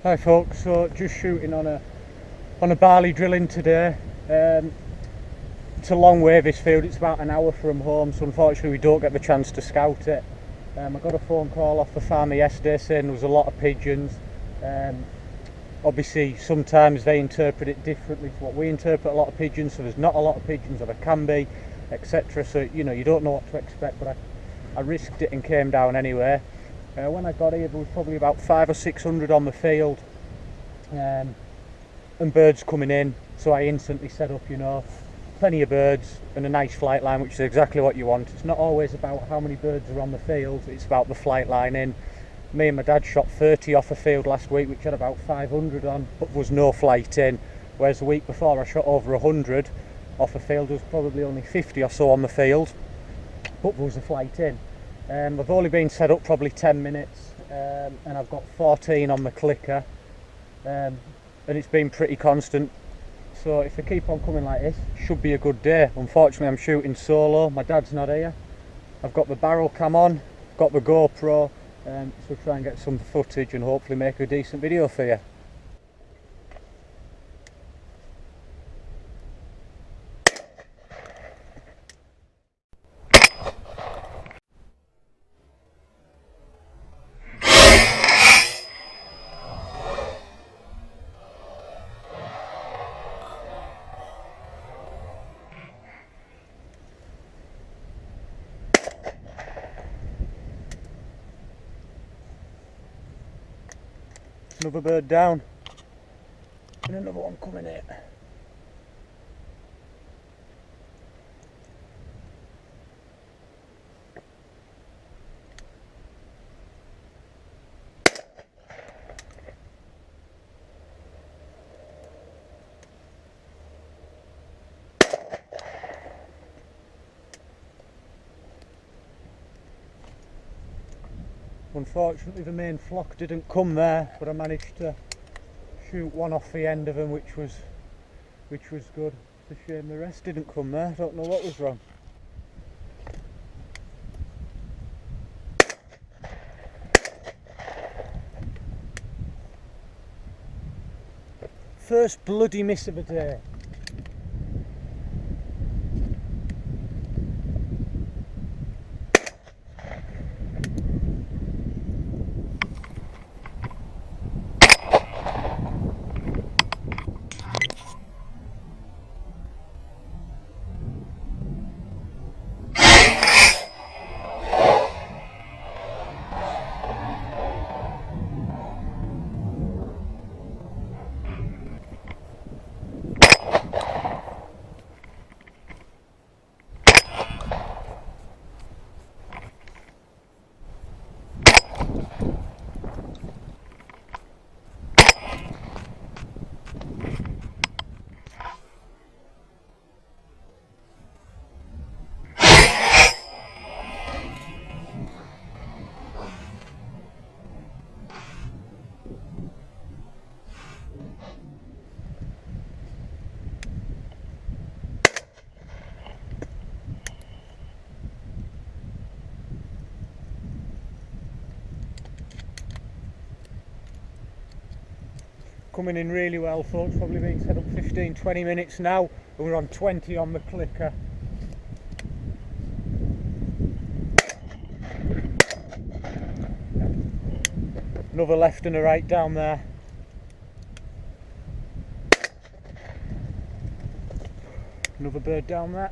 Hi folks, so just shooting on a barley drilling today. It's a long way this field, it's about an hour from home, so unfortunately we don't get the chance to scout it. I got a phone call off the farmer yesterday saying there was a lot of pigeons. Obviously sometimes they interpret it differently to what we interpret a lot of pigeons, so there's not a lot of pigeons, or there can be, etc. So you know, you don't know what to expect, but I risked it and came down anyway. When I got here there was probably about 500 or 600 on the field, and birds coming in, so I instantly set up, you know, plenty of birds and a nice flight line, which is exactly what you want. It's not always about how many birds are on the field, it's about the flight line in. Me and my dad shot 30 off a field last week which had about 500 on, but there was no flight in, whereas the week before I shot over 100 off a field. There was probably only 50 or so on the field, but there was a flight in. I've only been set up probably 10 minutes, and I've got 14 on the clicker, and it's been pretty constant. So if they keep on coming like this, it should be a good day. Unfortunately I'm shooting solo, my dad's not here. I've got the barrel cam on, got the GoPro, so try and get some footage and hopefully make a decent video for you. Another bird down, and another one coming in. Unfortunately the main flock didn't come there, but I managed to shoot one off the end of them, which was good. It's a shame the rest didn't come there. I don't know what was wrong. First bloody miss of the day. Coming in really well folks, probably been set up 15-20 minutes now, and we're on 20 on the clicker. Another left and a right down there. Another bird down there.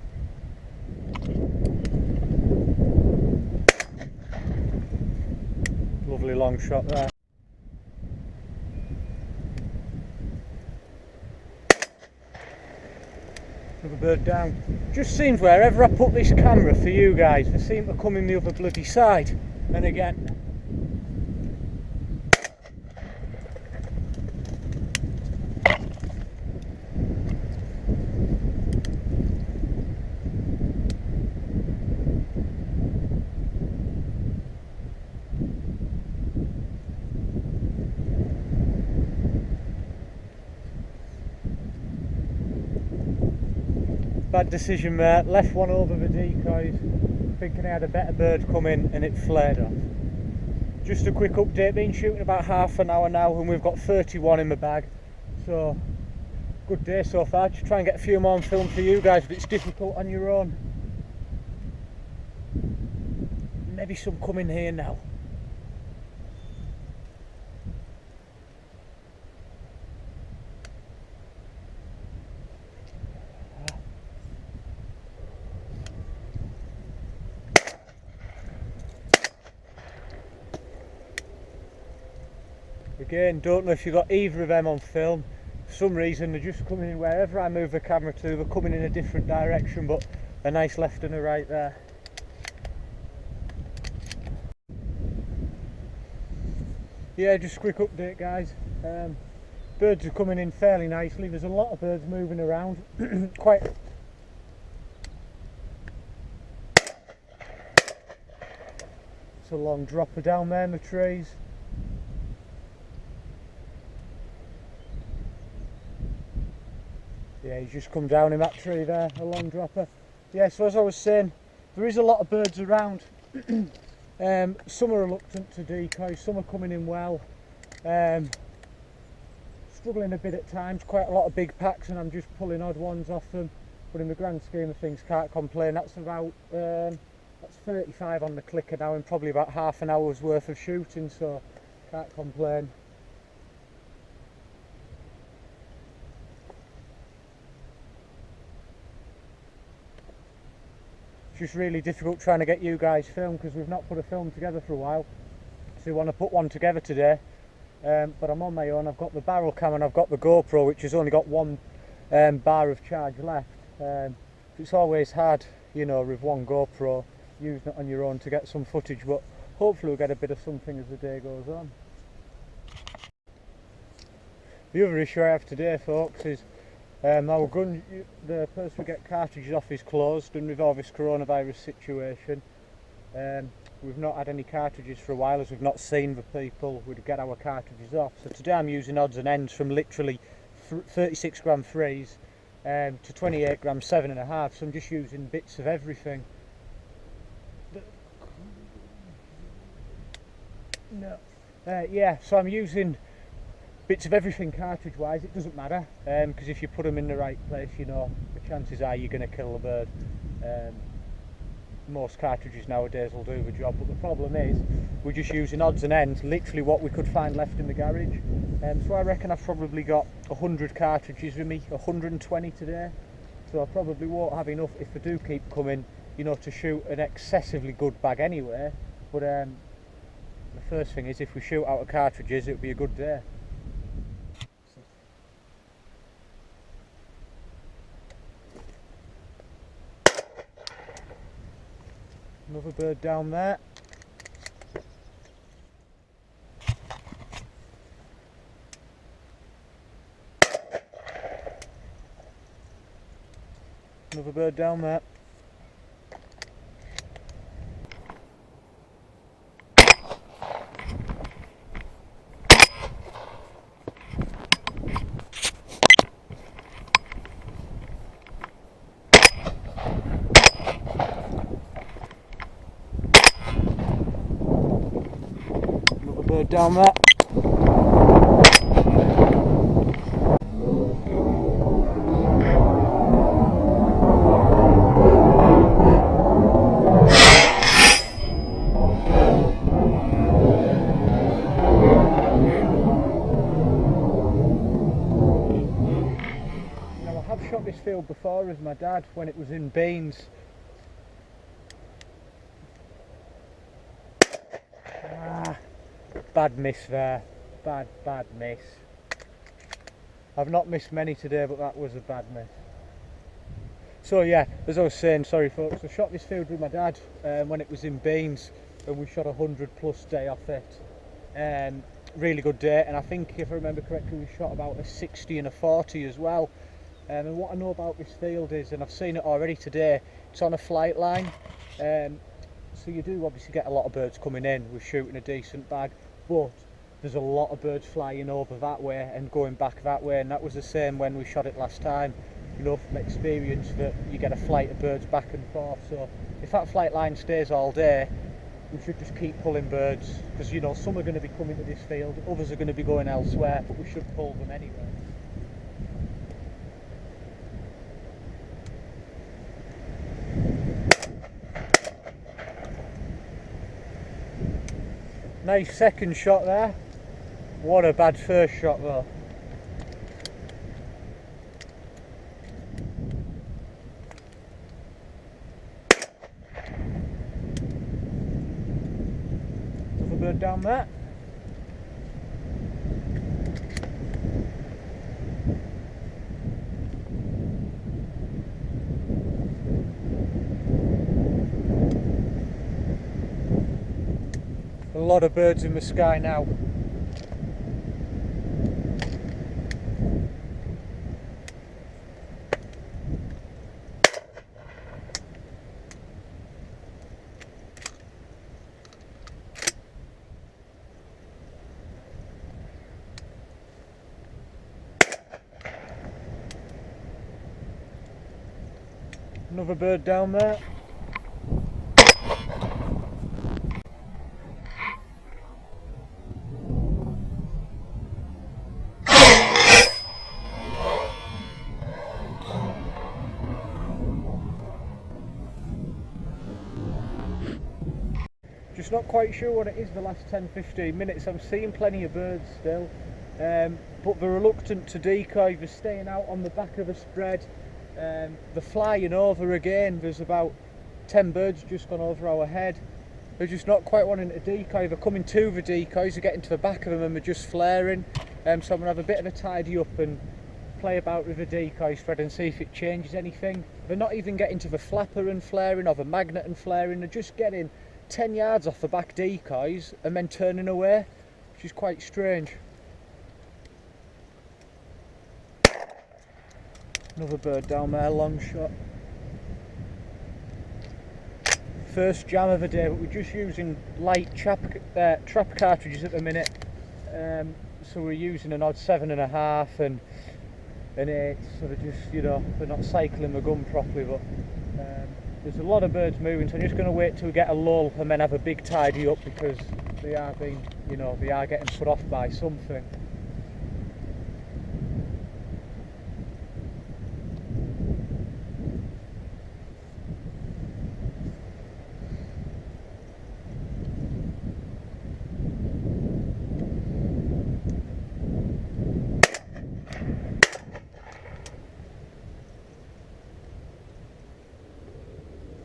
Lovely long shot there. Another bird down. Just seems wherever I put this camera for you guys, they seem to come in the other bloody side. And again. Bad decision there, left one over the decoys, thinking I had a better bird come in and it flared off. Just a quick update, been shooting about half an hour now and we've got 31 in my bag, so good day so far. Just try and get a few more on film for you guys, but it's difficult on your own. Maybe some coming here now. Again, don't know if you got either of them on film. For some reason they're just coming in wherever I move the camera to, they're coming in a different direction, but a nice left and a right there. Yeah, just a quick update guys. Birds are coming in fairly nicely. There's a lot of birds moving around. Quite. It's a long dropper down there in the trees. Yeah, he's just come down in that tree there, a long dropper. Yeah, so as I was saying, there is a lot of birds around. Some are reluctant to decoy, some are coming in well. Struggling a bit at times, quite a lot of big packs and I'm just pulling odd ones off them. But in the grand scheme of things, can't complain. That's about, that's 35 on the clicker now and probably about half an hour's worth of shooting, so can't complain. It's just really difficult trying to get you guys filmed because we've not put a film together for a while. So we want to put one together today. But I'm on my own. I've got the barrel cam and I've got the GoPro, which has only got one bar of charge left. It's always hard, you know, with one GoPro, using it on your own to get some footage, but hopefully we'll get a bit of something as the day goes on. The other issue I have today, folks, is our gun, the person we get cartridges off is closed, and with all this coronavirus situation, we've not had any cartridges for a while as we've not seen the people we'd get our cartridges off. So today I'm using odds and ends from literally 36 gram threes to 28 gram 7.5, so I'm just using bits of everything. No. Yeah, so I'm using bits of everything cartridge wise. It doesn't matter because if you put them in the right place, you know, the chances are you're going to kill the bird. Most cartridges nowadays will do the job, but the problem is we're just using odds and ends, literally what we could find left in the garage. So I reckon I've probably got 100 cartridges with me, 120 today, so I probably won't have enough if I do keep coming, you know, to shoot an excessively good bag anyway. But the first thing is, if we shoot out of cartridges, it'll be a good day. Another bird down there. Another bird down there. Bird down there. Now I have shot this field before with my dad when it was in beans. Bad miss there, bad miss. I've not missed many today, but that was a bad miss. So yeah, as I was saying, sorry folks, I shot this field with my dad when it was in beans, and we shot 100+ day off it. Really good day, and I think if I remember correctly we shot about a 60 and a 40 as well. And what I know about this field is, and I've seen it already today, it's on a flight line, so you do obviously get a lot of birds coming in with shooting a decent bag, but there's a lot of birds flying over that way and going back that way, and that was the same when we shot it last time. You know from experience that you get a flight of birds back and forth, so if that flight line stays all day, we should just keep pulling birds, because you know some are going to be coming to this field, others are going to be going elsewhere, but we should pull them anyway. Nice second shot there. What a bad first shot though. Another bird down there. A lot of birds in the sky now. Another bird down there. Just not quite sure what it is the last 10-15 minutes. I'm seeing plenty of birds still, but they're reluctant to decoy. They're staying out on the back of the spread. They're flying over again. There's about 10 birds just gone over our head. They're just not quite wanting to decoy. They're coming to the decoys, they're getting to the back of them and they're just flaring. So I'm going to have a bit of a tidy up and play about with the decoy spread and see if it changes anything. They're not even getting to the flapper and flaring or the magnet and flaring. They're just getting 10 yards off the back decoys and then turning away, which is quite strange. Another bird down there, long shot. First jam of the day, but we're just using light trap cartridges at the minute. So we're using an odd 7.5 and an 8, so they're just, you know, they're not cycling the gun properly, but there's a lot of birds moving, so I'm just going to wait till we get a lull and then have a big tidy up, because they are being, you know, they are getting put off by something.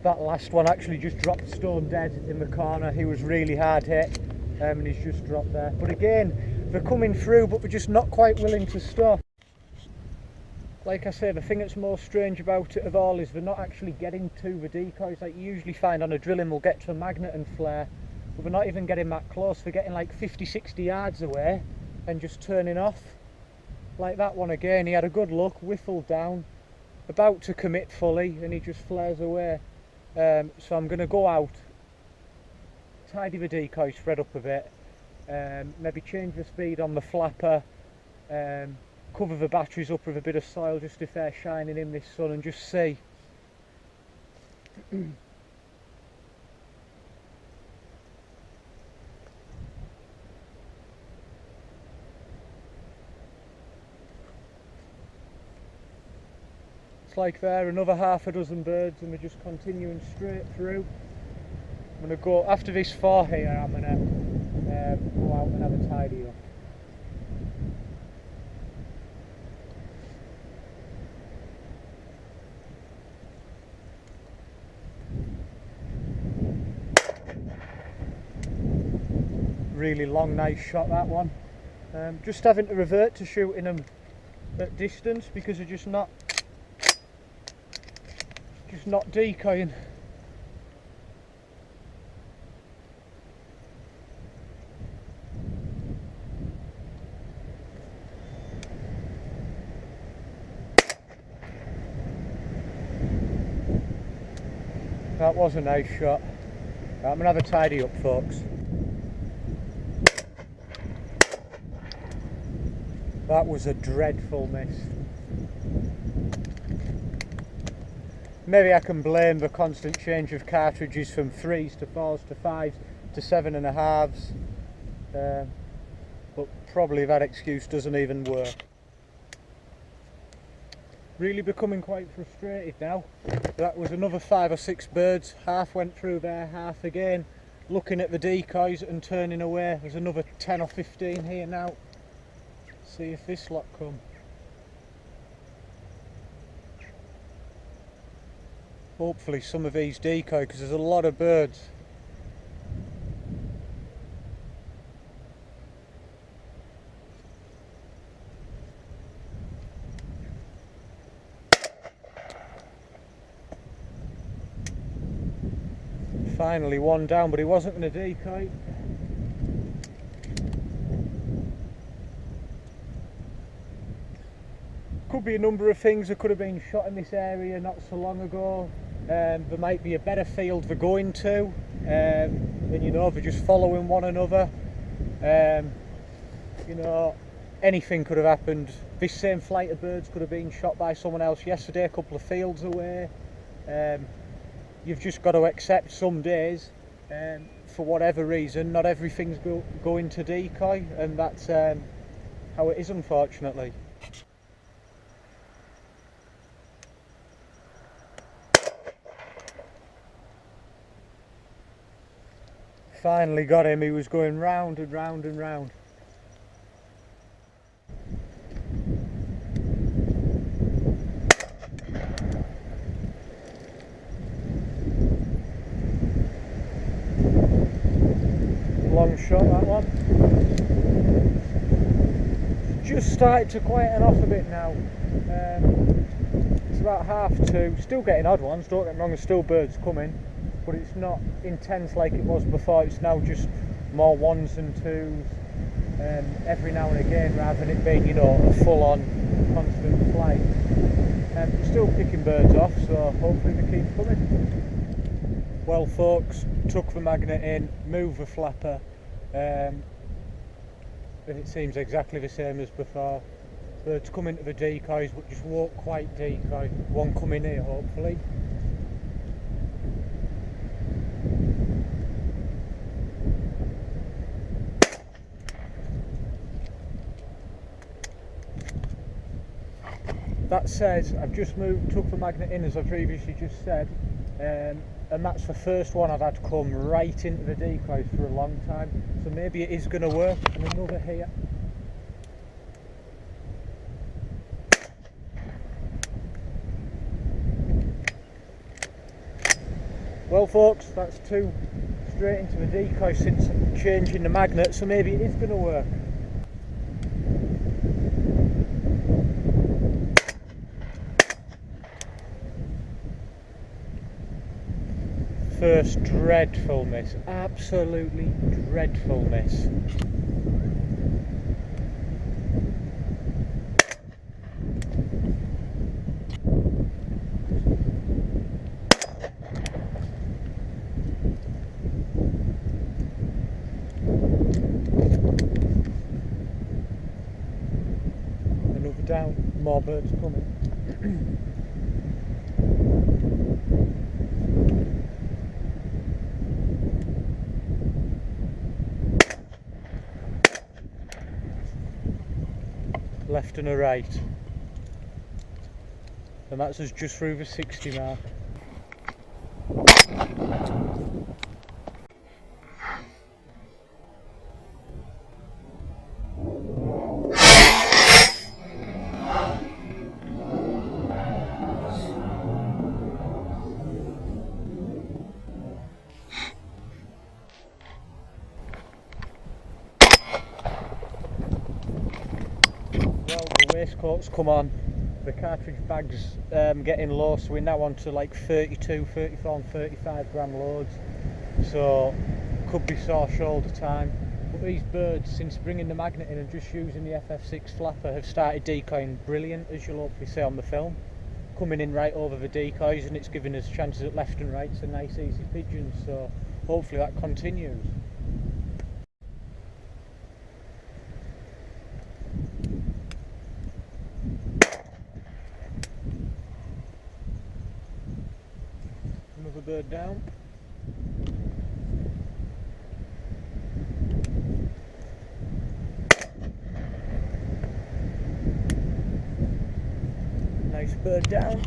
That last one actually just dropped stone dead in the corner. He was really hard hit, and he's just dropped there. But again, they're coming through, but they're just not quite willing to stop. Like I said, the thing that's more strange about it of all is they're not actually getting to the decoys like you usually find on a drilling. Will get to a magnet and flare, but they're not even getting that close. They're getting like 50-60 yards away and just turning off. Like that one again, he had a good look, whiffled down, about to commit fully, and he just flares away. So I'm going to go out, tidy the decoy spread up a bit, maybe change the speed on the flapper, cover the batteries up with a bit of soil just if they're shining in this sun, and just see. It's like there, another half a dozen birds, and we're just continuing straight through. I'm going to go, after this 4 here, I'm going to go out and have a tidy up. Really long, nice shot that one. Just having to revert to shooting them at distance because they're just not decoying. That was a nice shot. I'm going to have a tidy up, folks. That was a dreadful miss. Maybe I can blame the constant change of cartridges from 3s to 4s to 5s. to 7.5s, but probably that excuse doesn't even work. Really becoming quite frustrated now. That was another 5 or 6 birds, half went through there, half again. Looking at the decoys and turning away. There's another 10 or 15 here now. See if this lot come. Hopefully some of these decoy, because there's a lot of birds. Finally one down, but he wasn't going to decoy. Could be a number of things. There could have been shot in this area not so long ago. There might be a better field they're going to, and you know, they're just following one another. You know, anything could have happened. This same flight of birds could have been shot by someone else yesterday, a couple of fields away. You've just got to accept some days, for whatever reason, not everything's going to decoy, and that's how it is, unfortunately. Finally got him. He was going round and round and round. Long shot, that one. Just started to quieten off a bit now. It's about 2:30. Still getting odd ones, don't get me wrong, there's still birds coming, but it's not intense like it was before. It's now just more 1s and 2s, every now and again, rather than it being, you know, a full-on constant flight. Still picking birds off, so hopefully they keep coming. Well folks, tuck the magnet in, move the flapper, and it seems exactly the same as before. Birds come into the decoys but just won't quite decoy. One coming here hopefully. That said, I've just took the magnet in, as I previously just said, and that's the first one I've had come right into the decoys for a long time, so maybe it is going to work. And another here. Well folks, that's 2 straight into the decoy since changing the magnet, so maybe it is going to work. First dreadful miss, absolutely dreadful miss. Another down, more birds coming. Left and a right, and that's us just through the 60 mark. Waistcoats come on, the cartridge bag's getting low, so we're now on to like 32, 34 and 35 gram loads, so could be sore shoulder time. But these birds, since bringing the magnet in and just using the FF6 flapper, have started decoying brilliant, as you'll hopefully see on the film. Coming in right over the decoys, and it's giving us chances at left and right, so nice easy pigeons, so hopefully that continues. Another bird down. this bird down.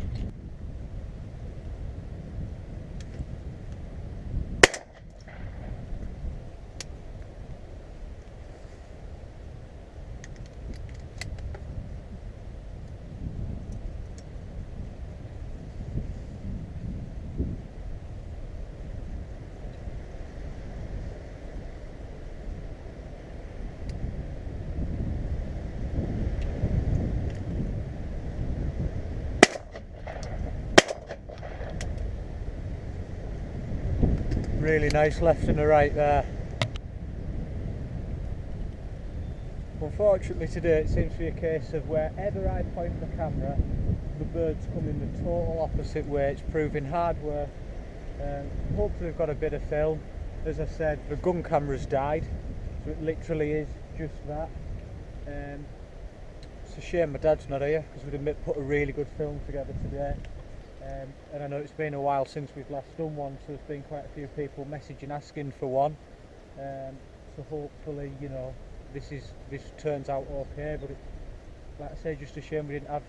Really nice left and a right there. Unfortunately today it seems to be a case of wherever I point the camera, the birds come in the total opposite way. It's proving hard work. Hopefully we've got a bit of film. As I said, the gun camera's died, so it literally is just that. It's a shame my dad's not here, because we'd have put a really good film together today. And I know it's been a while since we've last done one, so there's been quite a few people messaging asking for one. So hopefully, you know, this turns out okay. But it's, like I say, just a shame we didn't have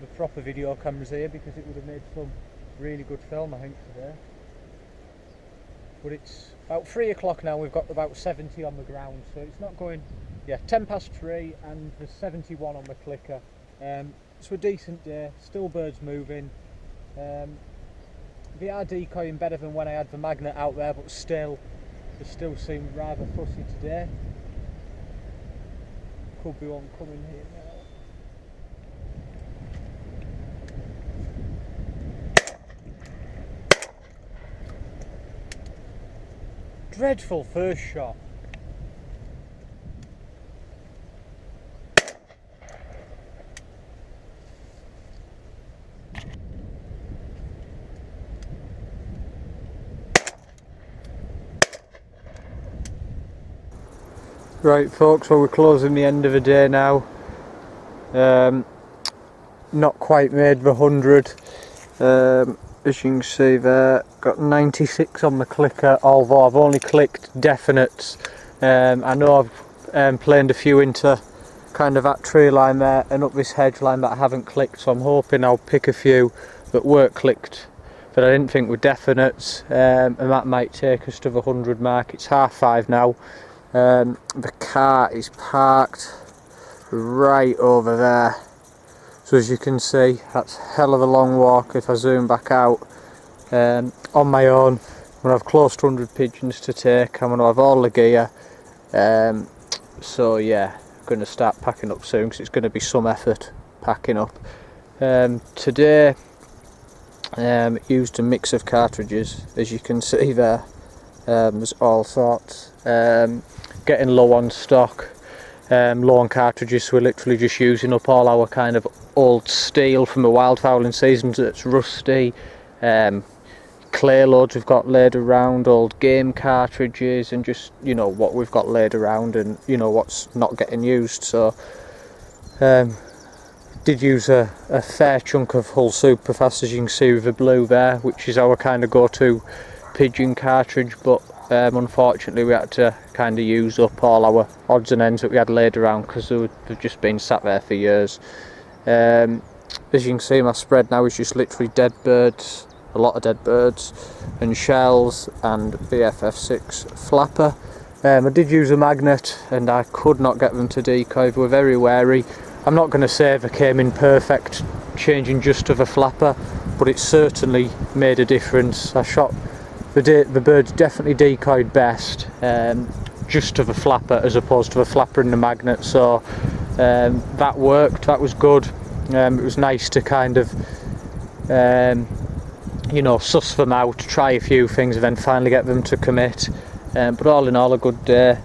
the proper video cameras here, because it would have made some really good film, I think, today. But it's about 3 o'clock now. We've got about 70 on the ground, so it's not going. Yeah, 3:10, and there's 71 on the clicker. So a decent day. Still birds moving. They are decoying better than when I had the magnet out there, but still, they still seem rather fussy today. Could be one coming here now. Dreadful first shot. Right folks, well we're closing the end of the day now. Not quite made the 100. As you can see there, got 96 on the clicker, although I've only clicked definites. I know I've planed a few into kind of that tree line there and up this hedge line that I haven't clicked, so I'm hoping I'll pick a few that weren't clicked that I didn't think were definites, and that might take us to the 100 mark. It's 5:30 now. The car is parked right over there, so as you can see, that's a hell of a long walk. If I zoom back out, on my own, I'm going to have close to 100 pigeons to take. I'm going to have all the gear, so yeah, I'm going to start packing up soon, because it's going to be some effort packing up. Today used a mix of cartridges, as you can see there. There's all sorts. Getting low on stock, low on cartridges, so we're literally just using up all our kind of old steel from the wildfowling seasons that's rusty. Clay loads we've got laid around, old game cartridges, and just, you know, what we've got laid around, and you know what's not getting used. So did use a fair chunk of Hull Superfast, as you can see with the blue there, which is our kind of go-to Pigeon cartridge, but unfortunately we had to kind of use up all our odds and ends that we had laid around, because they've just been sat there for years. As you can see, my spread now is just literally dead birds, a lot of dead birds and shells, and BFF6 flapper. I did use a magnet and I could not get them to decoy. They were very wary. I'm not going to say they came in perfect, changing just to the flapper, but it certainly made a difference. I shot the birds definitely decoyed best just to the flapper as opposed to the flapper and the magnet, so that worked, that was good. It was nice to kind of you know, suss them out, try a few things and then finally get them to commit. But all in all, a good day.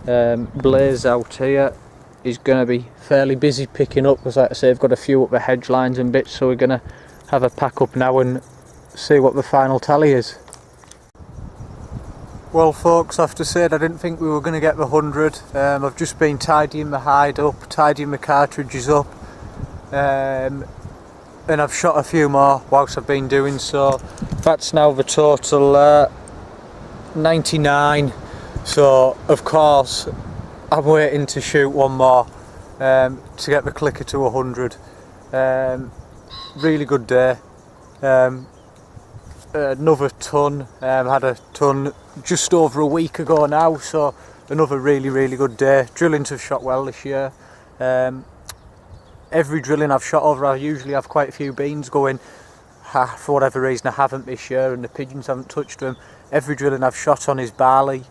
Blaze out here is going to be fairly busy picking up, because like I say, I've got a few up the hedge lines and bits, so we're going to have a pack up now and see what the final tally is. Well folks, I have to say I didn't think we were going to get the 100. I've just been tidying the hide up, tidying the cartridges up, and I've shot a few more whilst I've been doing so. That's now the total 99, so of course I'm waiting to shoot one more to get the clicker to 100. really good day. Another ton, had a ton just over a week ago now, so another really good day. Drillings have shot well this year. Every drilling I've shot over, I usually have quite a few beans going. For whatever reason I haven't this year, and the pigeons haven't touched them. Every drilling I've shot on is barley.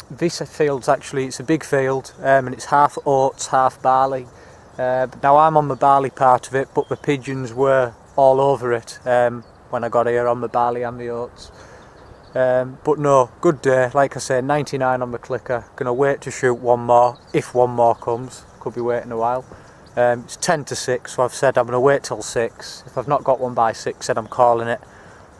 This field's actually, it's a big field, and it's half oats, half barley. Now I'm on the barley part of it, but the pigeons were all over it when I got here, on the barley and the oats. But no, good day. Like I say, 99 on the clicker. Gonna wait to shoot one more, if one more comes. Could be waiting a while. It's 10 to 6, so I've said I'm gonna wait till 6. If I've not got one by 6, then I'm calling it.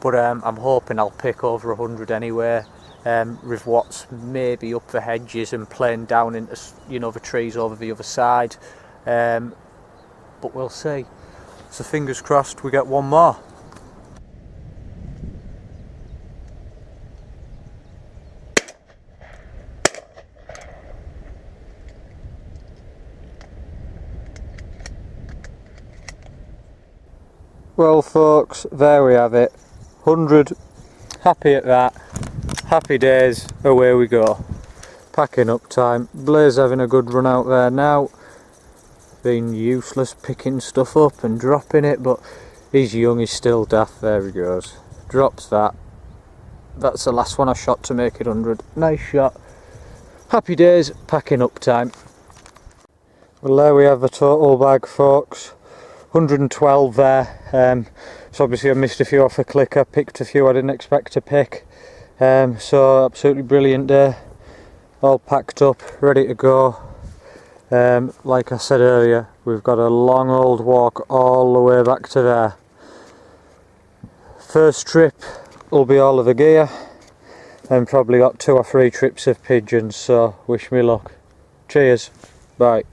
But I'm hoping I'll pick over 100 anyway. With what's maybe up the hedges and playing down into, you know, the trees over the other side. But we'll see. So fingers crossed we get one more. Well folks, there we have it. 100, happy at that. Happy days, away we go. Packing up time. Blair's having a good run out there now. Been useless picking stuff up and dropping it, but he's young, he's still daft. There he goes. Drops that. That's the last one I shot to make it 100. Nice shot. Happy days, packing up time. Well, there we have the total bag, folks. 112 there. So obviously I missed a few off a clicker, picked a few I didn't expect to pick. So absolutely brilliant day. All packed up, ready to go. Like I said earlier, we've got a long old walk all the way back to there. First trip will be all of the gear, and probably got 2 or 3 trips of pigeons, so wish me luck. Cheers, bye.